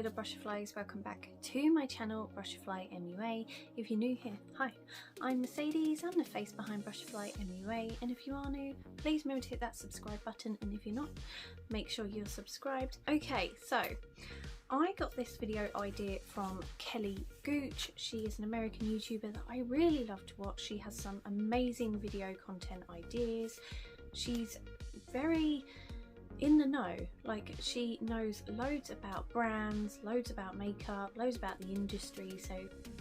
little butterflies, welcome back to my channel Butterfly MUA. If you're new here, hi, I'm Mercedes, I'm the face behind Butterfly MUA, and if you are new, please remember to hit that subscribe button, and if you're not, make sure you're subscribed. Okay, so I got this video idea from Kelly Gooch. She is an American YouTuber that I really love to watch. She has some amazing video content ideas. She's very in the know, like she knows loads about brands, loads about makeup, loads about the industry, so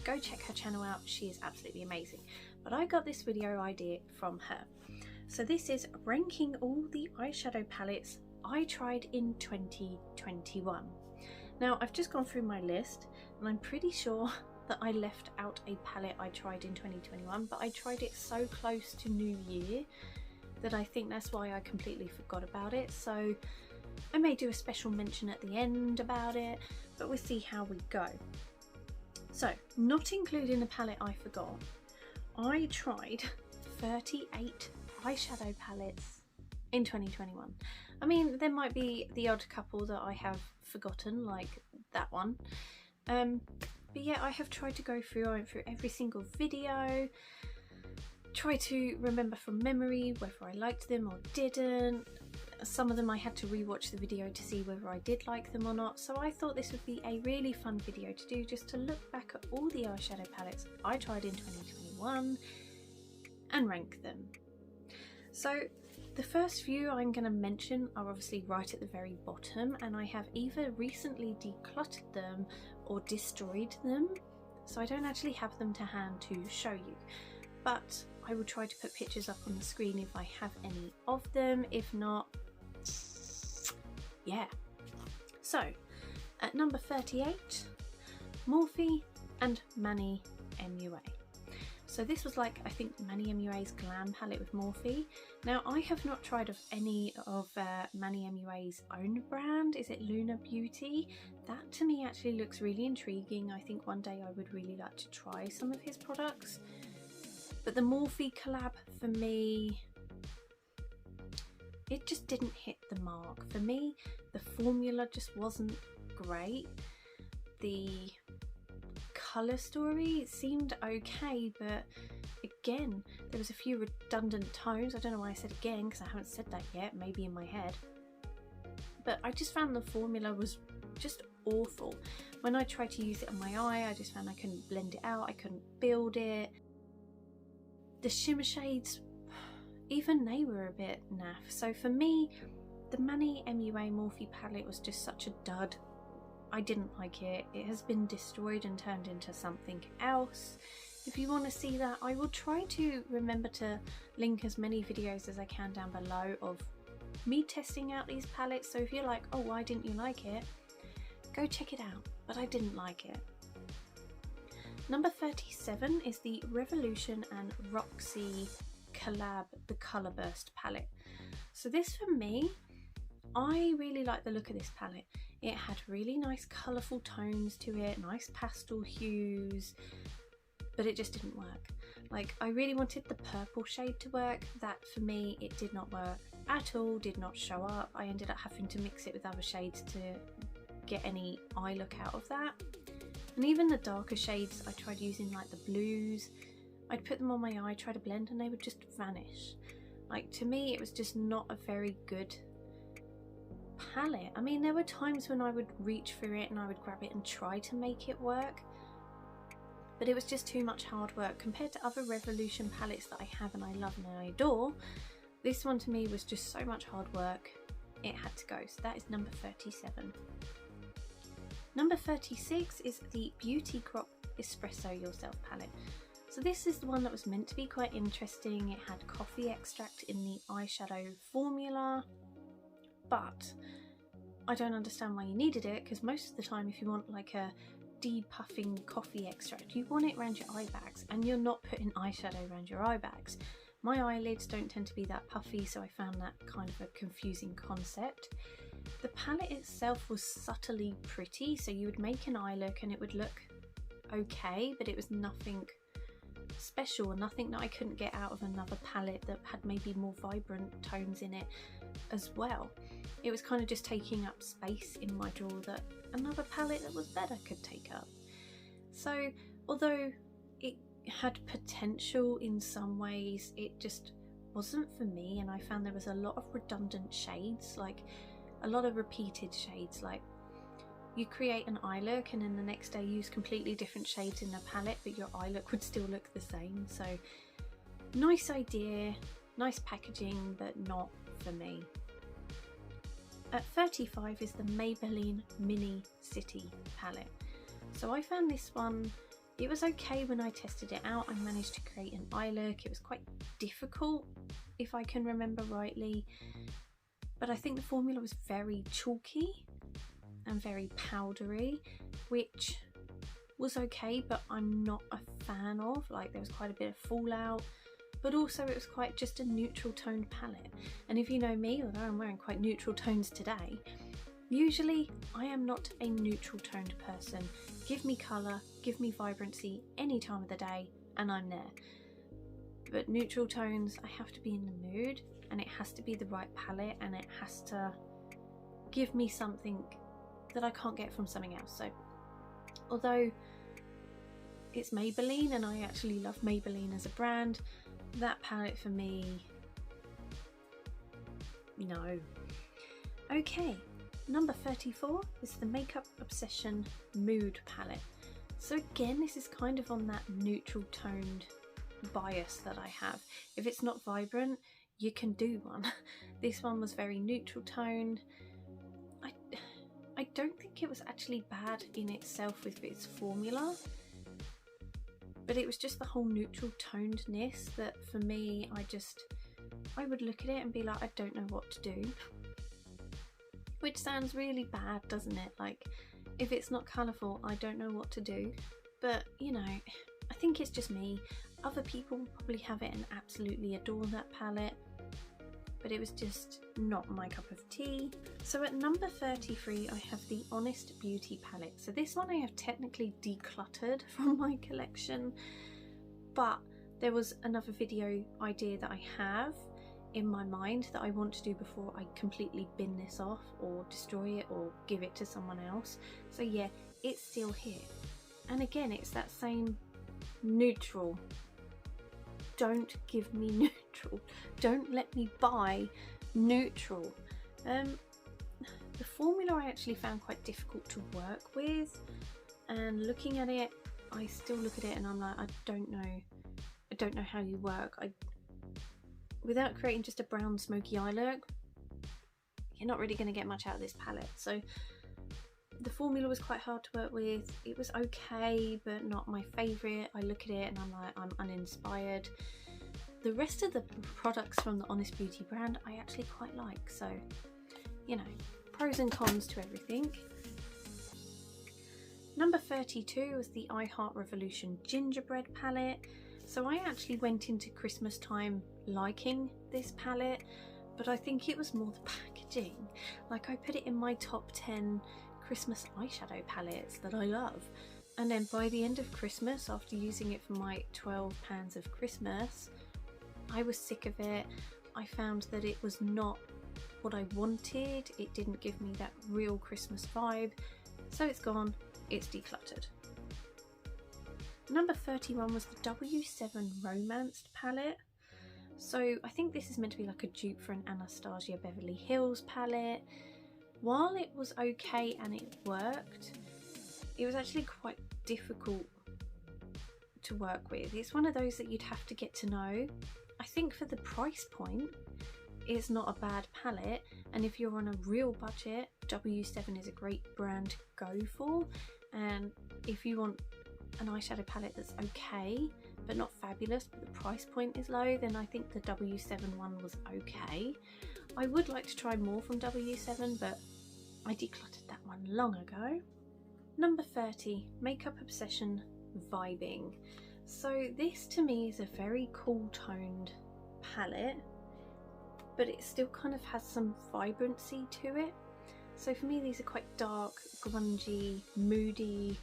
go check her channel out. She is absolutely amazing. But I got this video idea from her. So this is ranking all the eyeshadow palettes I tried in 2021. Now I've just gone through my list and I'm pretty sure that I left out a palette I tried in 2021, but I tried it so close to New Year that I think that's why I completely forgot about it. So I may do a special mention at the end about it, but we'll see how we go. So not including the palette I forgot, I tried 38 eyeshadow palettes in 2021. I mean, there might be the odd couple that I have forgotten, like that one. But yeah, I have tried to go through, I went through every single video, try to remember from memory whether I liked them or didn't. Some of them I had to rewatch the video to see whether I did like them or not, so I thought this would be a really fun video to do, just to look back at all the eyeshadow palettes I tried in 2021 and rank them. So the first few I'm going to mention are obviously right at the very bottom, and I have either recently decluttered them or destroyed them, so I don't actually have them to hand to show you. But I will try to put pictures up on the screen if I have any of them. If not, yeah. So at number 38, Morphe and Manny MUA. So this was like, I think, Manny MUA's Glam palette with Morphe. Now I have not tried of any of Manny MUA's own brand. Is it Luna Beauty? That to me actually looks really intriguing. I think one day I would really like to try some of his products. But the Morphe collab, for me, it just didn't hit the mark. For me, the formula just wasn't great. The colour story seemed okay, but again, there was a few redundant tones. I don't know why I said again, because I haven't said that yet, maybe in my head. But I just found the formula was just awful. When I tried to use it on my eye, I just found I couldn't blend it out, I couldn't build it. The shimmer shades, even they were a bit naff. So for me, the Manny MUA Morphe palette was just such a dud. I didn't like it. It has been destroyed and turned into something else. If you want to see that, I will try to remember to link as many videos as I can down below of me testing out these palettes. So if you're like, oh, why didn't you like it? Go check it out. But I didn't like it. Number 37 is the Revolution and Roxy collab, the Colour Burst palette. So this, for me, I really like the look of this palette. It had really nice colourful tones to it, nice pastel hues, but it just didn't work. Like, I really wanted the purple shade to work. That, for me, it did not work at all, did not show up. I ended up having to mix it with other shades to get any eye look out of that. And even the darker shades, I tried using like the blues, I'd put them on my eye, try to blend, and they would just vanish. Like, to me, it was just not a very good palette. I mean, there were times when I would reach for it and I would grab it and try to make it work, but it was just too much hard work compared to other Revolution palettes that I have and I love and I adore. This one to me was just so much hard work, it had to go. So that is number 37. Number 36 is the Beauty Crop Espresso Yourself palette. So this is the one that was meant to be quite interesting. It had coffee extract in the eyeshadow formula, but I don't understand why you needed it, because most of the time if you want like a depuffing coffee extract, you want it around your eye bags, and you're not putting eyeshadow around your eye bags. My eyelids don't tend to be that puffy, so I found that kind of a confusing concept. The palette itself was subtly pretty, so you would make an eye look and it would look okay, but it was nothing special, nothing that I couldn't get out of another palette that had maybe more vibrant tones in it as well. it was kind of just taking up space in my drawer that another palette that was better could take up. So although it had potential in some ways, it just wasn't for me, and I found there was a lot of redundant shades, like a lot of repeated shades. Like you create an eye look and then the next day use completely different shades in the palette, but your eye look would still look the same. So nice idea, nice packaging, but not for me. At 35 is the Maybelline Mini City palette. So I found this one, it was okay when I tested it out. I managed to create an eye look. It was quite difficult, if I can remember rightly, but I think the formula was very chalky and very powdery, which was okay, but I'm not a fan of. Like, there was quite a bit of fallout, but also it was quite just a neutral toned palette. And if you know me, although I'm wearing quite neutral tones today, usually I am not a neutral toned person. Give me colour, give me vibrancy any time of the day and I'm there. But neutral tones, I have to be in the mood, and it has to be the right palette, and it has to give me something that I can't get from something else. So although it's Maybelline and I actually love Maybelline as a brand, that palette for me, no. Okay, number 34 is the Makeup Obsession Mood palette. So again, this is kind of on that neutral toned bias that I have. If it's not vibrant, you can do one. This one was very neutral toned. I don't think it was actually bad in itself with its formula, but it was just the whole neutral tonedness that for me, I would look at it and be like, I don't know what to do. Which sounds really bad, doesn't it? Like, if it's not colourful, I don't know what to do. But, you know, I think it's just me. Other people probably have it and absolutely adore that palette, but it was just not my cup of tea. So at number 33, I have the Honest Beauty palette. So this one I have technically decluttered from my collection, but there was another video idea that I have in my mind that I want to do before I completely bin this off or destroy it or give it to someone else. So yeah, it's still here. And again, it's that same neutral. Don't give me neutral. Don't let me buy neutral. The formula I actually found quite difficult to work with, and looking at it, I still look at it and I'm like, I don't know how you work. Without creating just a brown smoky eye look, you're not really going to get much out of this palette. So the formula was quite hard to work with. It was okay, but not my favourite. I look at it and I'm like, I'm uninspired. The rest of the products from the Honest Beauty brand I actually quite like. So, you know, pros and cons to everything. Number 32 was the I Heart Revolution Gingerbread palette. So I actually went into Christmas time liking this palette, but I think it was more the packaging. Like, I put it in my top 10 Christmas eyeshadow palettes that I love, and then by the end of Christmas, after using it for my 12 pans of Christmas, I was sick of it. I found that it was not what I wanted. It didn't give me that real Christmas vibe, so it's gone, it's decluttered. Number 31 was the W7 Romanced palette. So I think this is meant to be like a dupe for an Anastasia Beverly Hills palette. While it was okay and it worked, it was actually quite difficult to work with. It's one of those that you'd have to get to know. I think for the price point, it's not a bad palette, and if you're on a real budget, W7 is a great brand to go for. And if you want an eyeshadow palette that's okay but not fabulous, but the price point is low, then I think the W7 one was okay. I would like to try more from W7, but I decluttered that one long ago. Number 30, Makeup Obsession Vibing. So this to me is a very cool toned palette, but it still kind of has some vibrancy to it. So for me, these are quite dark, grungy, moody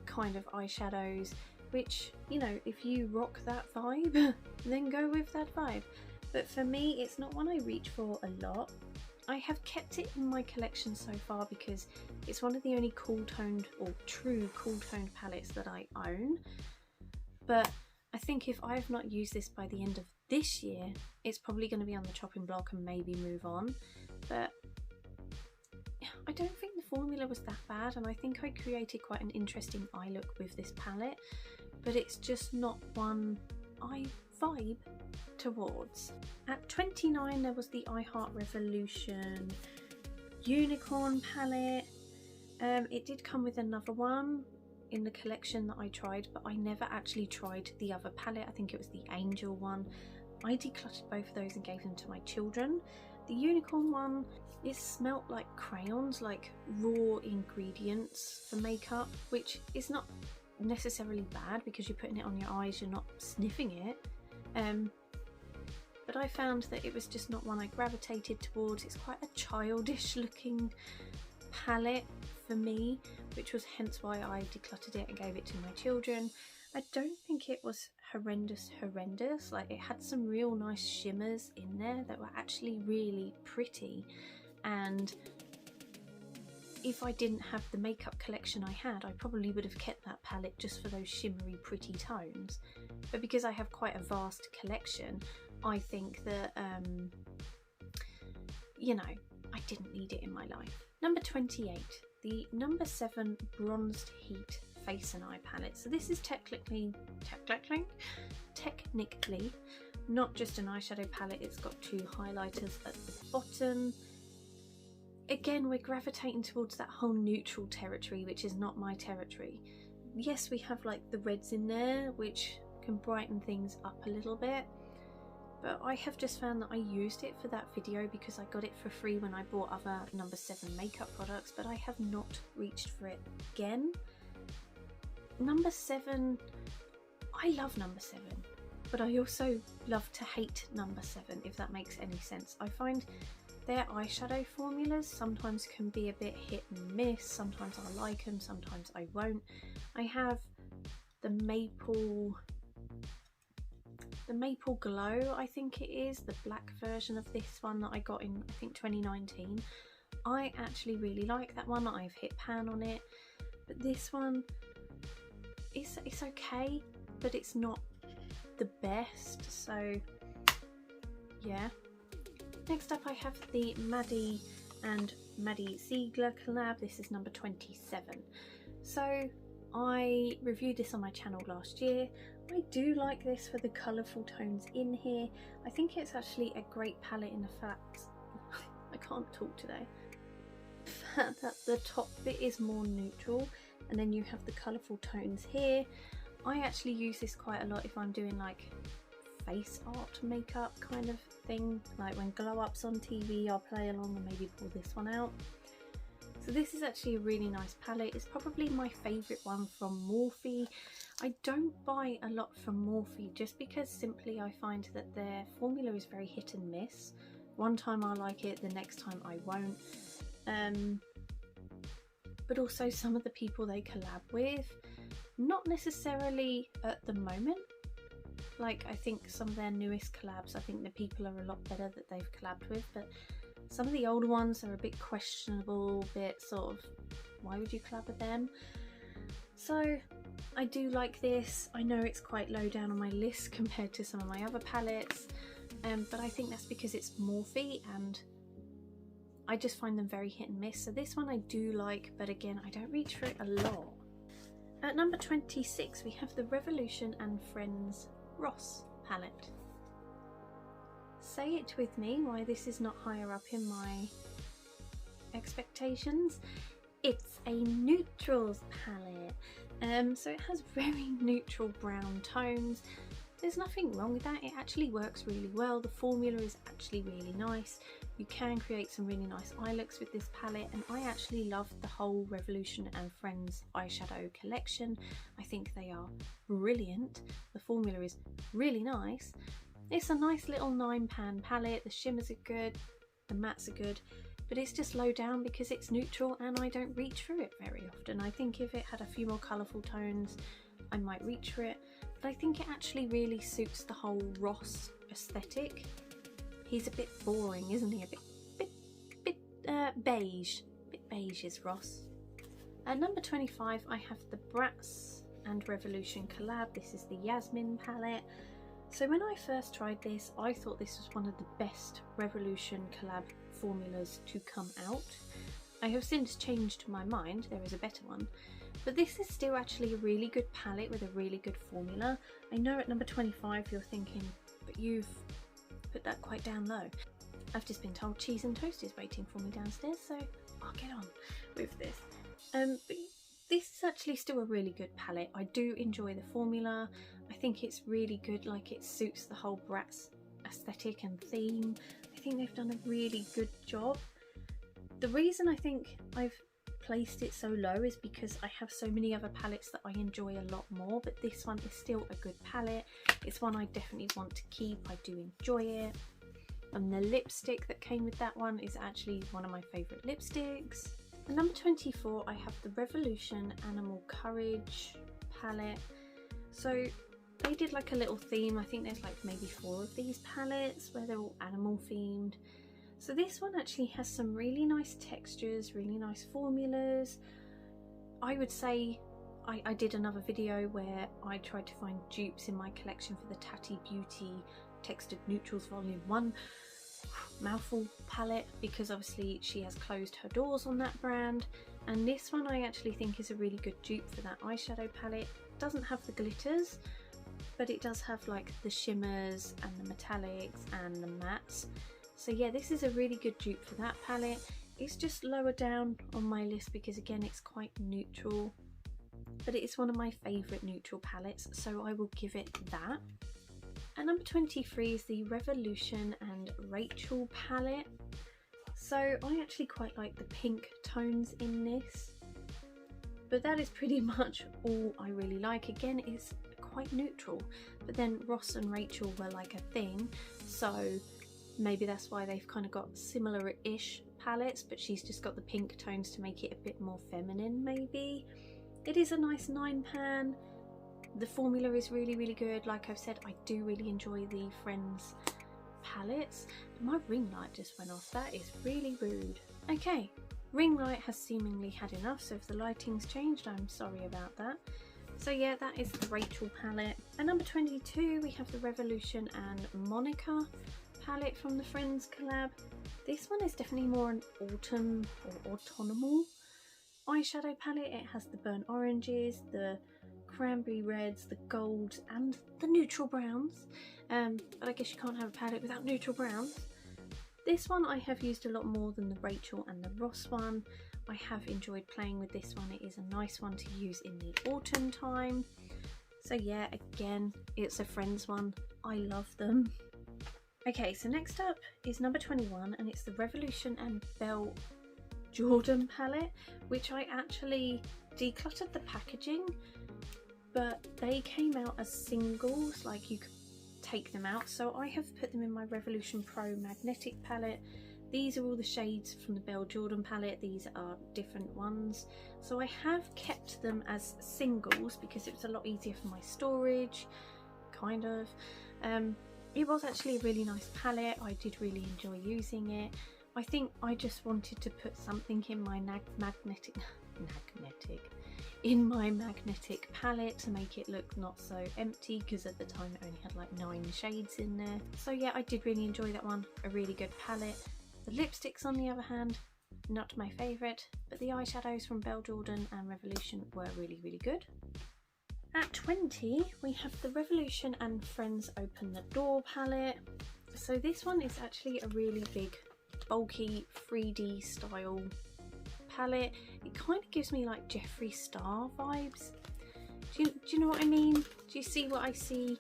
kind of eyeshadows, which, you know, if you rock that vibe, then go with that vibe. But for me, it's not one I reach for a lot. I have kept it in my collection so far because it's one of the only cool toned or true cool toned palettes that I own. But I think if I have not used this by the end of this year, it's probably going to be on the chopping block and maybe move on. But I don't think the formula was that bad, and I think I created quite an interesting eye look with this palette, but it's just not one I vibe towards. At 29 there was the I Heart Revolution Unicorn palette. It did come with another one in the collection that I tried, but I never actually tried the other palette. I think it was the Angel one. I decluttered both of those and gave them to my children. The Unicorn one, it smelt like crayons, like raw ingredients for makeup, which is not necessarily bad because you're putting it on your eyes, you're not sniffing it. But I found that it was just not one I gravitated towards. It's quite a childish looking palette for me, which was hence why I decluttered it and gave it to my children. I don't think it was horrendous, like it had some real nice shimmers in there that were actually really pretty, and if I didn't have the makeup collection I had, I probably would have kept that palette just for those shimmery pretty tones. But because I have quite a vast collection, I think that you know, I didn't need it in my life. Number 28, the number 7 Bronzed Heat Face and Eye palette. So this is technically not just an eyeshadow palette, it's got 2 highlighters at the bottom. Again, we're gravitating towards that whole neutral territory, which is not my territory. Yes, we have like the reds in there, which can brighten things up a little bit, but I have just found that I used it for that video because I got it for free when I bought other number 7 makeup products, but I have not reached for it again. Number 7, I love number 7, but I also love to hate number 7, if that makes any sense. I find their eyeshadow formulas sometimes can be a bit hit and miss. Sometimes I like them, sometimes I won't. I have the Maple Glow, I think it is, the black version of this one that I got in, I think, 2019. I actually really like that one. I've hit pan on it, but this one, it's okay, but it's not the best, so yeah. Next up I have the Maddie and Maddie Ziegler collab. This is number 27. So I reviewed this on my channel last year. I do like this for the colourful tones in here. I think it's actually a great palette in the fact, I can't talk today, that the top bit is more neutral and then you have the colourful tones here. I actually use this quite a lot if I'm doing like face art makeup kind of thing, like when glow ups on TV, I'll play along and maybe pull this one out. So this is actually a really nice palette. It's probably my favourite one from Morphe. I don't buy a lot from Morphe just because simply I find that their formula is very hit and miss. One time I like it, the next time I won't. But also some of the people they collab with, not necessarily at the moment. Like, I think some of their newest collabs, I think the people are a lot better that they've collabed with, but some of the older ones are a bit questionable, a bit sort of, why would you collab with them? So I do like this. I know it's quite low down on my list compared to some of my other palettes, but I think that's because it's Morphe and I just find them very hit and miss. So this one I do like, but again, I don't reach for it a lot. At number 26, we have the Revolution and Friends Ross palette. Say it with me why this is not higher up in my expectations. It's a neutrals palette, so it has very neutral brown tones. There's nothing wrong with that, it actually works really well. The formula is actually really nice. You can create some really nice eye looks with this palette, and I actually love the whole Revolution and Friends eyeshadow collection. I think they are brilliant. The formula is really nice. It's a nice little 9-pan palette. The shimmers are good, the mattes are good, but it's just low down because it's neutral and I don't reach for it very often. I think if it had a few more colourful tones, I might reach for it, but I think it actually really suits the whole Ross aesthetic. He's a bit boring, isn't he? A bit beige. A bit beige is Ross. At number 25 I have the Bratz and Revolution collab. This is the Yasmin palette. So when I first tried this, I thought this was one of the best Revolution collab formulas to come out. I have since changed my mind, there is a better one. But this is still actually a really good palette with a really good formula. I know at number 25 you're thinking, but you've put that quite down low. I've just been told cheese and toast is waiting for me downstairs, so I'll get on with this. But this is actually still a really good palette. I do enjoy the formula. I think it's really good, like it suits the whole Bratz aesthetic and theme. I think they've done a really good job. The reason I think I've placed it so low is because I have so many other palettes that I enjoy a lot more, but this one is still a good palette. It's one I definitely want to keep. I do enjoy it. And the lipstick that came with that one is actually one of my favourite lipsticks. At number 24 I have the Revolution Animal Courage palette. So they did like a little theme. I think there's like maybe 4 of these palettes where they're all animal themed. So this one actually has some really nice textures, really nice formulas. I would say I did another video where I tried to find dupes in my collection for the Tatty Beauty Textured Neutrals Volume 1 mouthful palette, because obviously she has closed her doors on that brand, and this one I actually think is a really good dupe for that eyeshadow palette. It doesn't have the glitters, but it does have like the shimmers and the metallics and the mattes. So yeah, this is a really good dupe for that palette. It's just lower down on my list because again it's quite neutral, but it is one of my favourite neutral palettes, so I will give it that. At number 23 is the Revolution and Rachel palette. So I actually quite like the pink tones in this, but that is pretty much all I really like. Again, it's quite neutral, but then Ross and Rachel were like a thing, so maybe that's why they've kind of got similar-ish palettes, but she's just got the pink tones to make it a bit more feminine maybe. It is a nice 9 pan. The formula is really, really good. Like I've said, I do really enjoy the Friends palettes. My ring light just went off. That is really rude. Okay, ring light has seemingly had enough, so if the lighting's changed, I'm sorry about that. So yeah, that is the Rachel palette. At number 22, we have the Revolution and Monica palette from the Friends collab. This one is definitely more an autumn or autumnal eyeshadow palette. It has the burnt oranges, the cranberry reds, the golds and the neutral browns, but I guess you can't have a palette without neutral browns. This one I have used a lot more than the Rachel and the Ross one. I have enjoyed playing with this one. It is a nice one to use in the autumn time. So yeah, again, it's a Friends one. I love them. Okay, so next up is number 21, and it's the Revolution and Belle Jordan palette, which I actually decluttered the packaging, but they came out as singles, like you could take them out. So I have put them in my Revolution Pro Magnetic palette. These are all the shades from the Belle Jordan palette. These are different ones. So I have kept them as singles because it was a lot easier for my storage, kind of. It was actually a really nice palette. I did really enjoy using it. I think I just wanted to put something in my magnetic palette to make it look not so empty, because at the time it only had like 9 shades in there. So yeah, I did really enjoy that one. A really good palette. The lipsticks on the other hand, not my favourite, but the eyeshadows from Belle Jordan and Revolution were really, really good. At 20 we have the Revolution and Friends Open the Door palette. So this one is actually a really big bulky 3D style palette. It kind of gives me like Jeffree Star vibes. Do you know what I mean? Do you see what I see?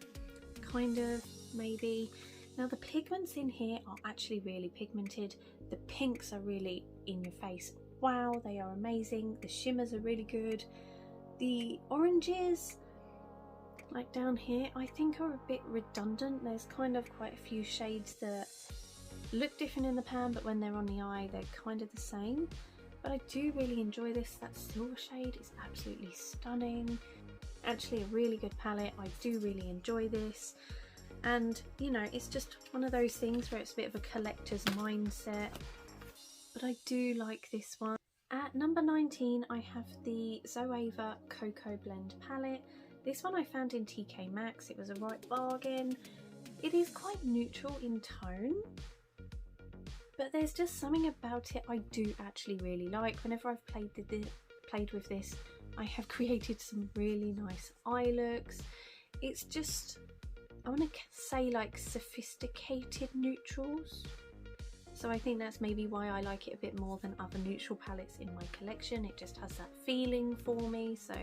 Kind of, maybe. Now the pigments in here are actually really pigmented. The pinks are really in your face. Wow, they are amazing. The shimmers are really good. The oranges, like down here, I think are a bit redundant. There's kind of quite a few shades that look different in the pan, but when they're on the eye they're kind of the same. But I do really enjoy this. That silver shade is absolutely stunning. Actually a really good palette. I do really enjoy this, and you know, it's just one of those things where it's a bit of a collector's mindset. but I do like this one. At number 19, I have the xoxo Cocoa Blend palette. This one I found in TK Maxx. It was a right bargain. It is quite neutral in tone, but there's just something about it I do actually really like. Whenever I've played with this, I have created some really nice eye looks. It's just, I want to say, like sophisticated neutrals. So I think that's maybe why I like it a bit more than other neutral palettes in my collection. It just has that feeling for me, so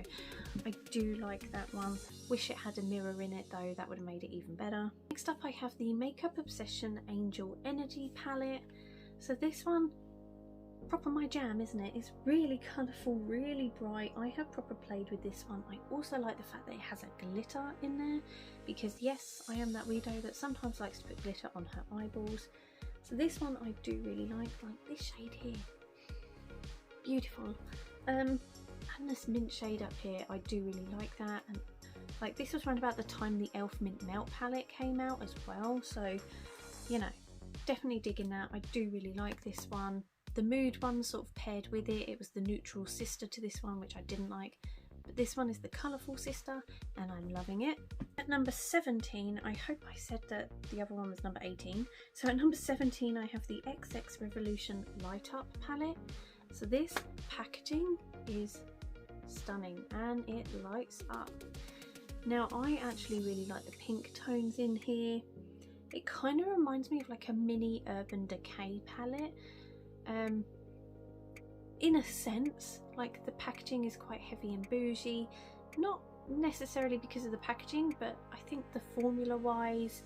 I do like that one. Wish it had a mirror in it though, that would have made it even better. Next up I have the Makeup Obsession Angel Energy palette. So this one, proper my jam, isn't it? It's really colourful, really bright. I have proper played with this one. I also like the fact that it has a glitter in there, because yes, I am that weirdo that sometimes likes to put glitter on her eyeballs. So this one I do really like this shade here, beautiful. And this mint shade up here, I do really like that. And like this was around about the time the Elf Mint Melt palette came out as well, so you know, definitely digging that. I do really like this one. The Mood one sort of paired with it. It was the neutral sister to this one, which I didn't like. But this one is the colourful sister, and I'm loving it. At number 17, I hope I said that the other one was number 18. So at number 17, I have the xxxx Revolution Light Up palette. So this packaging is stunning, and it lights up. Now, I actually really like the pink tones in here. It kind of reminds me of like a mini Urban Decay palette. In a sense, like the packaging is quite heavy and bougie, not necessarily because of the packaging, but I think the formula wise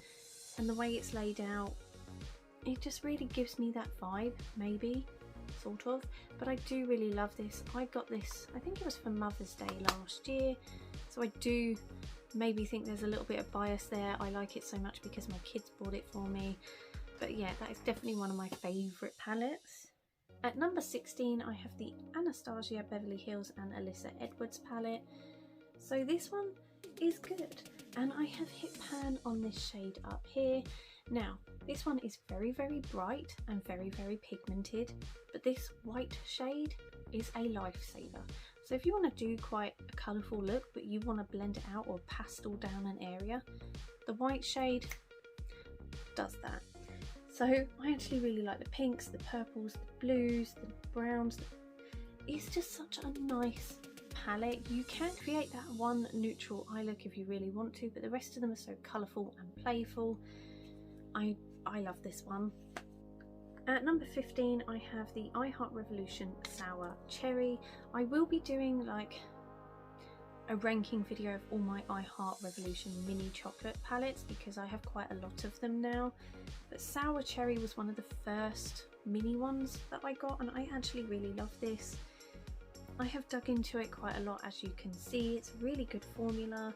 and the way it's laid out, it just really gives me that vibe, maybe, sort of. But I do really love this. I got this, I think it was for Mother's Day last year, so I do maybe think there's a little bit of bias there. I like it so much because my kids bought it for me. But yeah, that is definitely one of my favourite palettes. At number 16, I have the Anastasia Beverly Hills and Alyssa Edwards palette. So this one is good, and I have hit pan on this shade up here. Now, this one is very, very bright and very, very pigmented, but this white shade is a lifesaver. So if you want to do quite a colourful look, but you want to blend it out or pastel down an area, the white shade does that. So I actually really like the pinks, the purples, the blues, the browns. It's just such a nice palette. You can create that one neutral eye look if you really want to, but the rest of them are so colourful and playful. I love this one. At number 15, I have the I Heart Revolution Sour Cherry. I will be doing like a ranking video of all my I Heart Revolution mini chocolate palettes because I have quite a lot of them now. But Sour Cherry was one of the first mini ones that I got, and I actually really love this. I have dug into it quite a lot, as you can see. It's a really good formula.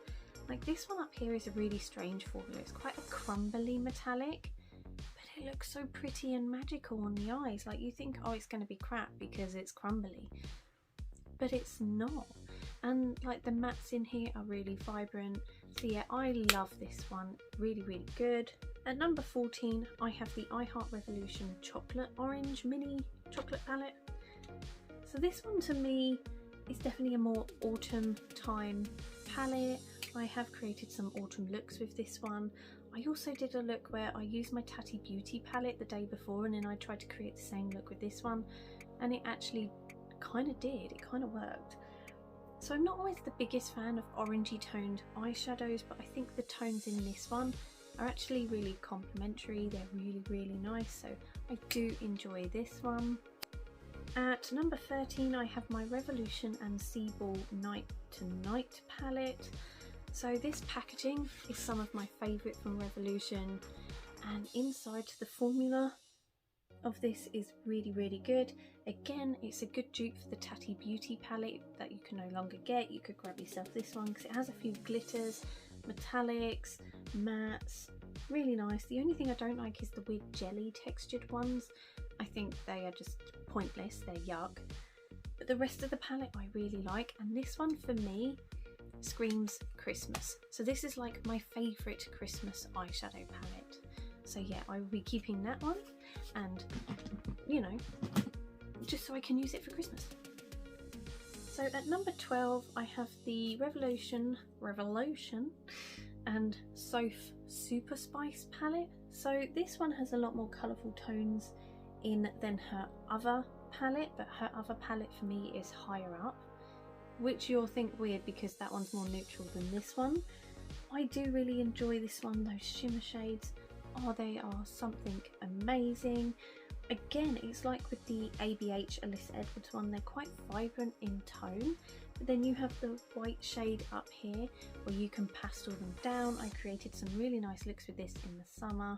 Like this one up here is a really strange formula. It's quite a crumbly metallic, but it looks so pretty and magical on the eyes. Like you think, oh, it's going to be crap because it's crumbly, but it's not. And like the mattes in here are really vibrant. So yeah, I love this one. Really, really good. At number 14, I have the I Heart Revolution Chocolate Orange Mini Chocolate Palette. So this one to me is definitely a more autumn time palette. I have created some autumn looks with this one. I also did a look where I used my Tatty Beauty palette the day before, and then I tried to create the same look with this one, and it actually kind of did. It kind of worked. So I'm not always the biggest fan of orangey toned eyeshadows, but I think the tones in this one are actually really complementary. They're really, really nice, so I do enjoy this one. At number 13, I have my Revolution and Seaball Night to Night palette. So this packaging is some of my favourite from Revolution, and inside the formula of this is really, really good. Again, it's a good dupe for the Tatty Beauty palette that you can no longer get. You could grab yourself this one because it has a few glitters, metallics, mattes, really nice. The only thing I don't like is the weird jelly textured ones. I think they are just pointless, they're yuck. But the rest of the palette I really like, and this one for me screams Christmas. So this is like my favourite Christmas eyeshadow palette. So yeah, I will be keeping that one, and you know, just so I can use it for Christmas. So at number 12 I have the Revolution and Xoxo Super Spice palette. So this one has a lot more colourful tones in than her other palette, but her other palette for me is higher up, which you'll think weird because that one's more neutral than this one. I do really enjoy this one. Those shimmer shades, oh, they are something amazing. Again, it's like with the ABH Alyssa Edwards one, they're quite vibrant in tone, but then you have the white shade up here where you can pastel them down. I created some really nice looks with this in the summer.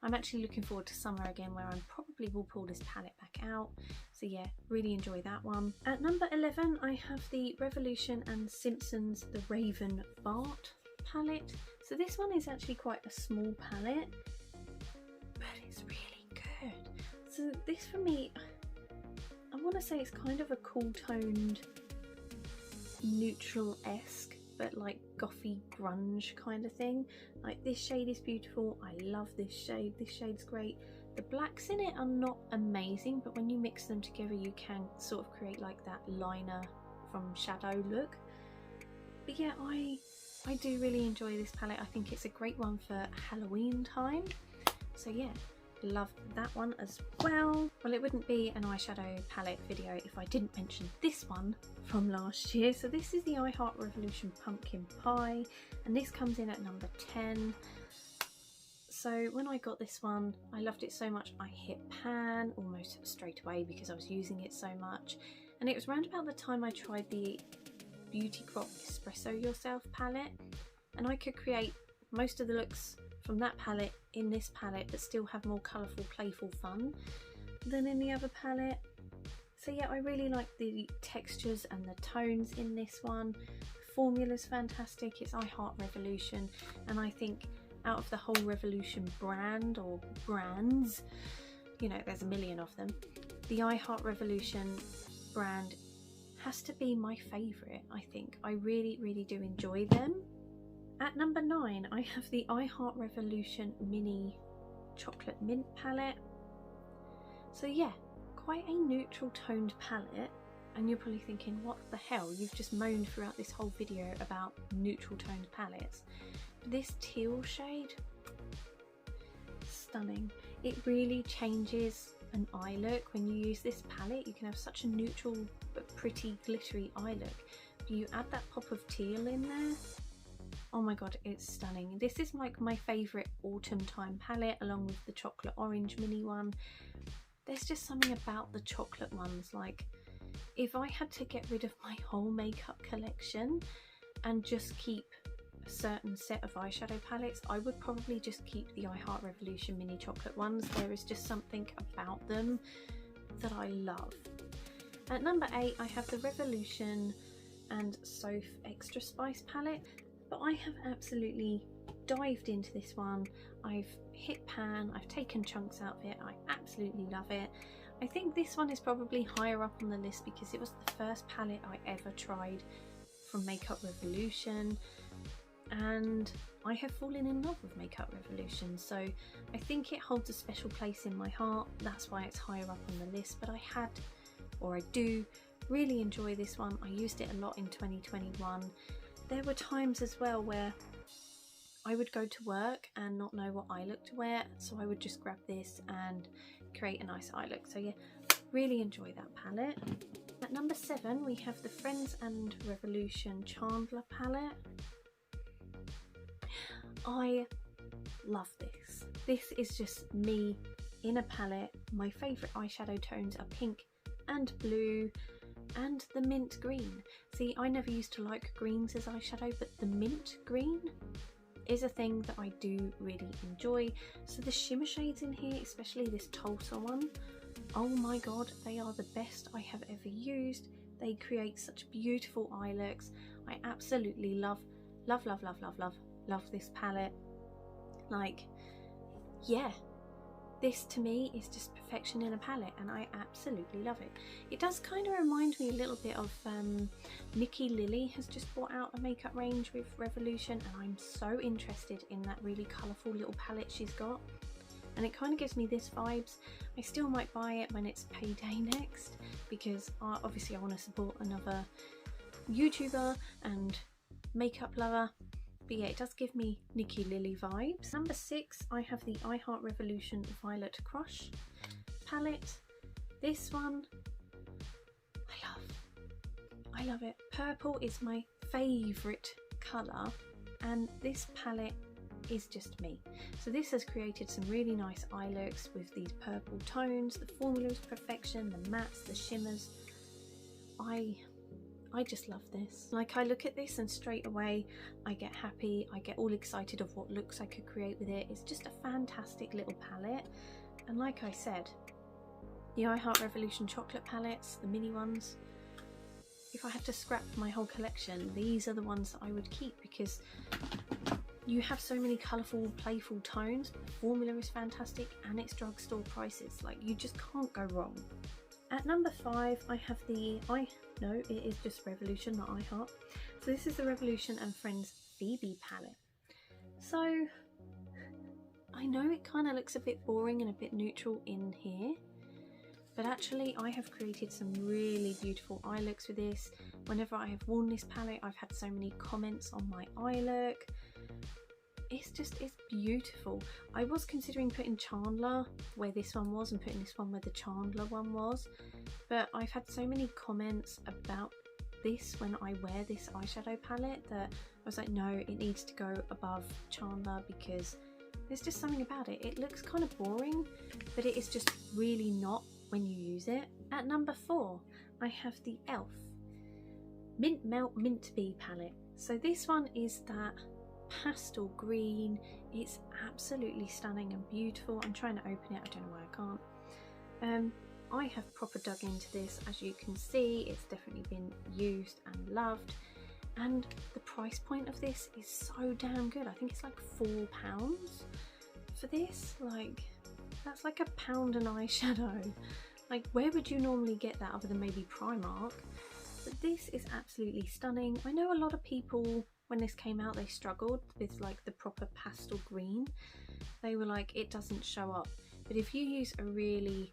I'm actually looking forward to summer again, where I probably will pull this palette back out. So yeah, really enjoy that one. At number 11 I have the Revolution and Simpsons The Raven Bart palette. So this one is actually quite a small palette, but it's really good. So this for me, I want to say it's kind of a cool toned neutral-esque, but like gothy grunge kind of thing. Like this shade is beautiful. I love this shade. This shade's great. The blacks in it are not amazing, but when you mix them together you can sort of create like that liner from shadow look. But yeah, I do really enjoy this palette. I think it's a great one for Halloween time. So yeah, love that one as well. Well, it wouldn't be an eyeshadow palette video if I didn't mention this one from last year. So this is the I Heart Revolution Pumpkin Pie, and this comes in at number 10. So when I got this one, I loved it so much I hit pan almost straight away because I was using it so much. And it was around about the time I tried the Beauty Crop Espresso Yourself palette, and I could create most of the looks from that palette in this palette but still have more colourful, playful fun than in the other palette. So yeah, I really like the textures and the tones in this one. The formula's fantastic. It's I Heart Revolution, and I think out of the whole Revolution brand or brands, you know, there's a million of them, the I Heart Revolution brand has to be my favourite. I think I really do enjoy them. At number 9 I have the I Heart Revolution Mini Chocolate Mint palette. So yeah, quite a neutral toned palette, and you're probably thinking, what the hell, you've just moaned throughout this whole video about neutral toned palettes. This teal shade, stunning. It really changes an eye look. When you use this palette you can have such a neutral but pretty glittery eye look, but you add that pop of teal in there, oh my god, it's stunning. This is like my favourite autumn time palette, along with the chocolate orange mini one. There's just something about the chocolate ones, like if I had to get rid of my whole makeup collection and just keep a certain set of eyeshadow palettes, I would probably just keep the I Heart Revolution mini chocolate ones. There is just something about them that I love. At number 8 I have the Revolution and Xoxo Extra Spice palette, but I have absolutely dived into this one. I've hit pan, I've taken chunks out of it, I absolutely love it. I think this one is probably higher up on the list because it was the first palette I ever tried from Makeup Revolution, and I have fallen in love with Makeup Revolution, so I think it holds a special place in my heart. That's why it's higher up on the list. But I do really enjoy this one. I used it a lot in 2021. There were times as well where I would go to work and not know what eye look to wear, so I would just grab this and create a nice eye look. So yeah, really enjoy that palette. At number 7 we have the Friends and Revolution Chandler palette. I love this. This is just me in a palette. My favourite eyeshadow tones are pink and blue and the mint green. See, I never used to like greens as eyeshadow, but the mint green is a thing that I do really enjoy. So the shimmer shades in here, especially this Tulsa one, oh my god, they are the best I have ever used. They create such beautiful eye looks. I absolutely love this palette. Like, yeah, this to me is just perfection in a palette, and I absolutely love it. It does kind of remind me a little bit of Nikki Lily has just brought out a makeup range with Revolution, and I'm so interested in that really colourful little palette she's got. and it kind of gives me this vibes. I still might buy it when it's payday next, because obviously I want to support another YouTuber and makeup lover. But yeah, it does give me Nikki Lily vibes. Number 6, I have the I Heart Revolution Violet Crush palette. This one, I love it. Purple is my favourite colour, and this palette is just me. So this has created some really nice eye looks with these purple tones. The formula is perfection, the mattes, the shimmers. I just love this. Like, I look at this and straight away I get happy, I get all excited of what looks I could create with it. It's just a fantastic little palette. And like I said, the I Heart Revolution chocolate palettes, the mini ones, if I had to scrap my whole collection, these are the ones that I would keep, because you have so many colourful, playful tones. The formula is fantastic and it's drugstore prices. Like, you just can't go wrong. At number 5, I have the it is just Revolution, not I Heart. So this is the Revolution and Friends Phoebe palette. So I know it kind of looks a bit boring and a bit neutral in here, but actually I have created some really beautiful eye looks with this. Whenever I have worn this palette, I've had so many comments on my eye look. It's beautiful. I was considering putting Chandler where this one was and putting this one where the Chandler one was, but I've had so many comments about this when I wear this eyeshadow palette that I was like, no, it needs to go above Chandler, because there's just something about it. It looks kind of boring, but it is just really not when you use it. At number 4, I have the e.l.f. Mint Melt Mint Bee palette. So this one is that pastel green. It's absolutely stunning and beautiful. I'm trying to open it, I don't know why I can't. I have proper dug into this. As you can see, it's definitely been used and loved, and the price point of this is so damn good. I think it's like £4 for this. Like, that's like £1 an eyeshadow. Like, where would you normally get that other than maybe Primark? But this is absolutely stunning. I know a lot of people, when this came out, they struggled with like the proper pastel green. They were like, it doesn't show up. But if you use a really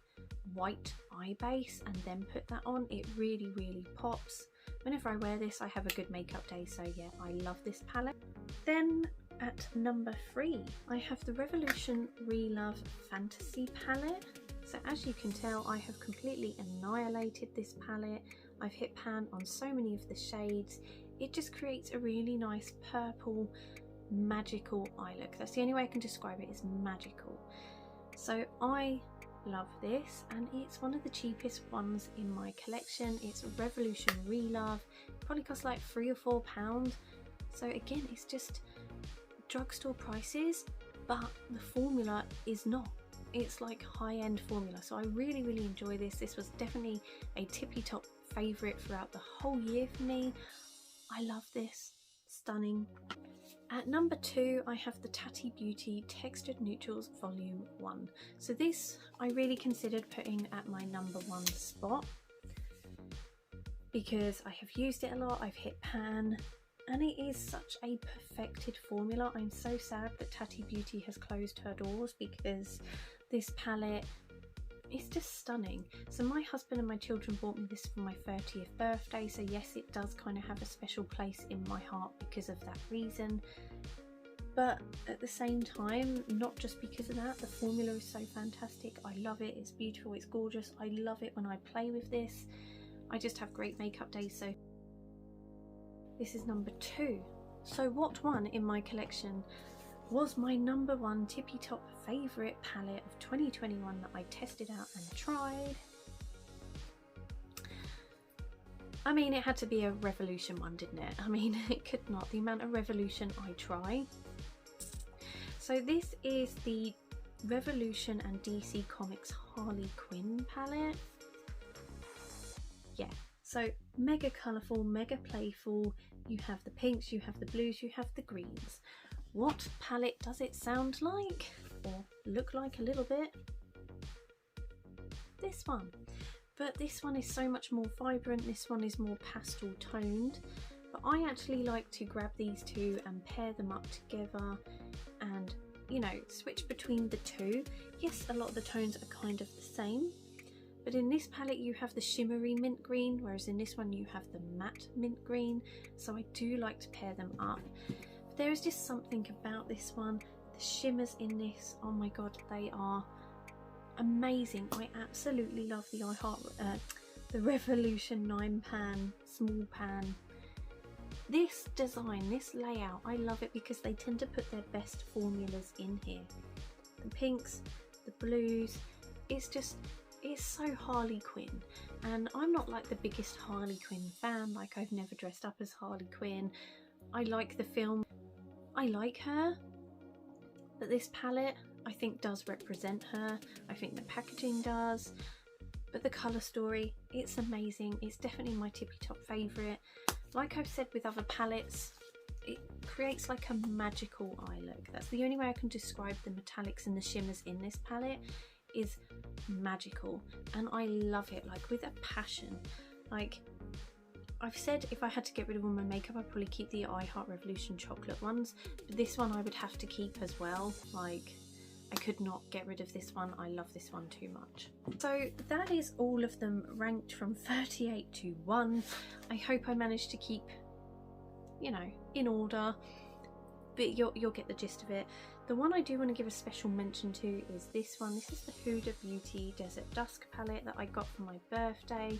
white eye base and then put that on, it really, really pops. Whenever I wear this, I have a good makeup day, so yeah, I love this palette. Then at number 3, I have the Revolution Relove Fantasy palette. So as you can tell, I have completely annihilated this palette. I've hit pan on so many of the shades. It just creates a really nice purple, magical eye look. That's the only way I can describe it, is magical. So I love this, and it's one of the cheapest ones in my collection. It's Revolution Relove. It probably costs like £3 or £4. So again, it's just drugstore prices, but the formula is not. It's like high-end formula. So I really, really enjoy this. This was definitely a tippy top favourite throughout the whole year for me. I love this. Stunning. At number 2, I have the Tati Beauty Textured Neutrals Volume 1. So this I really considered putting at my number 1 spot, because I have used it a lot, I've hit pan, and it is such a perfected formula. I'm so sad that Tati Beauty has closed her doors, because this palette is just stunning. So my husband and my children bought me this for my 30th birthday, so yes, it does kind of have a special place in my heart because of that reason, but at the same time, not just because of that. The formula is so fantastic. I love it. It's beautiful, it's gorgeous. I love it when I play with this. I just have great makeup days. So this is number 2. So what one in my collection was my number 1 tippy top favourite palette of 2021 that I tested out and tried? I mean, it had to be a Revolution one, didn't it? I mean, it could not. The amount of Revolution I try. So this is the Revolution and DC Comics Harley Quinn palette. Yeah, so mega colourful, mega playful. You have the pinks, you have the blues, you have the greens. What palette does it sound like, or look like a little bit? This one. But this one is so much more vibrant, this one is more pastel toned. But I actually like to grab these two and pair them up together and you know, switch between the two. Yes, a lot of the tones are kind of the same, but in this palette you have the shimmery mint green, whereas in this one you have the matte mint green, so I do like to pair them up. But there is just something about this one, the shimmers in this, oh my god, they are amazing. I absolutely love the Revolution 9 pan, small pan. This design, this layout, I love it because they tend to put their best formulas in here. The pinks, the blues, it's so Harley Quinn, and I'm not like the biggest Harley Quinn fan, like I've never dressed up as Harley Quinn. I like the film, I like her, but this palette I think does represent her. I think the packaging does, but the colour story, it's amazing. It's definitely my tippy top favourite. Like I've said with other palettes, it creates like a magical eye look. That's the only way I can describe the metallics and the shimmers in this palette, is magical, and I love it like with a passion. Like I've said, if I had to get rid of all my makeup, I'd probably keep the I Heart Revolution chocolate ones, but this one I would have to keep as well. Like I could not get rid of this one. I love this one too much. So that is all of them ranked from 38 to 1. I hope I managed to keep, you know, in order, but you'll get the gist of it. The one I do want to give a special mention to is this one. This is the Huda Beauty Desert Dusk palette that I got for my birthday.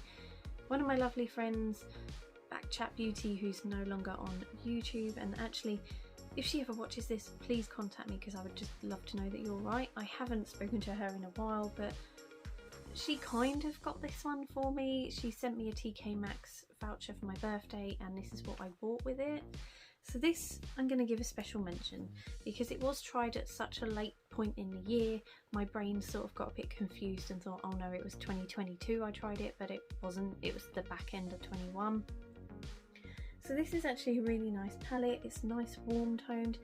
One of my lovely friends, Backchat Beauty, who's no longer on YouTube, and actually if she ever watches this, please contact me because I would just love to know that you're right. I haven't spoken to her in a while, but she kind of got this one for me. She sent me a TK Maxx voucher for my birthday, and this is what I bought with it. So this I'm going to give a special mention because it was tried at such a late point in the year. My brain sort of got a bit confused and thought, oh no, it was 2022 I tried it, but it wasn't. It was the back end of 21. So this is actually a really nice palette. It's nice warm toned.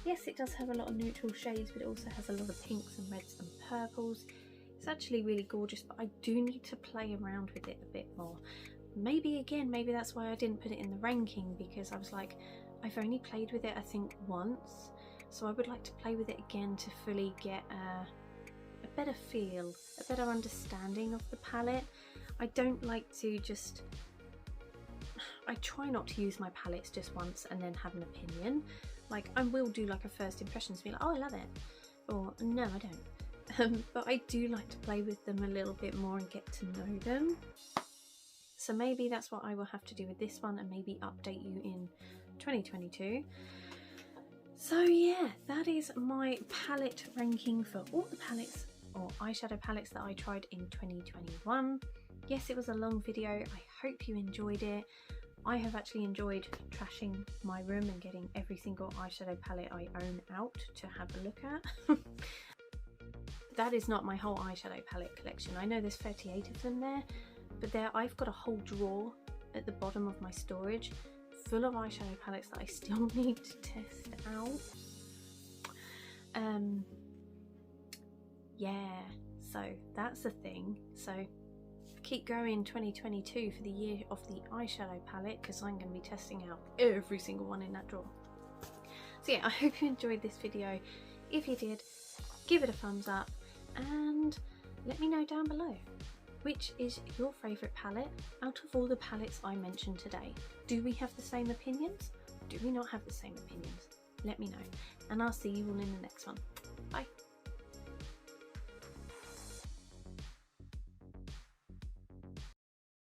Yes, it does have a lot of neutral shades, but it also has a lot of pinks and reds and purples. It's actually really gorgeous, but I do need to play around with it a bit more. Maybe that's why I didn't put it in the ranking, because I was like, I've only played with it I think once, so I would like to play with it again to fully get a better feel, a better understanding of the palette. I don't like to just, I try not to use my palettes just once and then have an opinion. Like I will do like a first impressions, be like, oh I love it, or no I don't. But I do like to play with them a little bit more and get to know them. So maybe that's what I will have to do with this one, and maybe update you in 2022. So yeah, that is my palette ranking for all the palettes or eyeshadow palettes that I tried in 2021. Yes, it was a long video. I hope you enjoyed it. I have actually enjoyed trashing my room and getting every single eyeshadow palette I own out to have a look at. That is not my whole eyeshadow palette collection. I know there's 38 of them there, but I've got a whole drawer at the bottom of my storage full of eyeshadow palettes that I still need to test out. Yeah, so that's the thing. So keep going 2022 for the year of the eyeshadow palette, because I'm going to be testing out every single one in that drawer. So yeah, I hope you enjoyed this video. If you did, give it a thumbs up and let me know down below, which is your favourite palette out of all the palettes I mentioned today. Do we have the same opinions? Do we not have the same opinions? Let me know, and I'll see you all in the next one.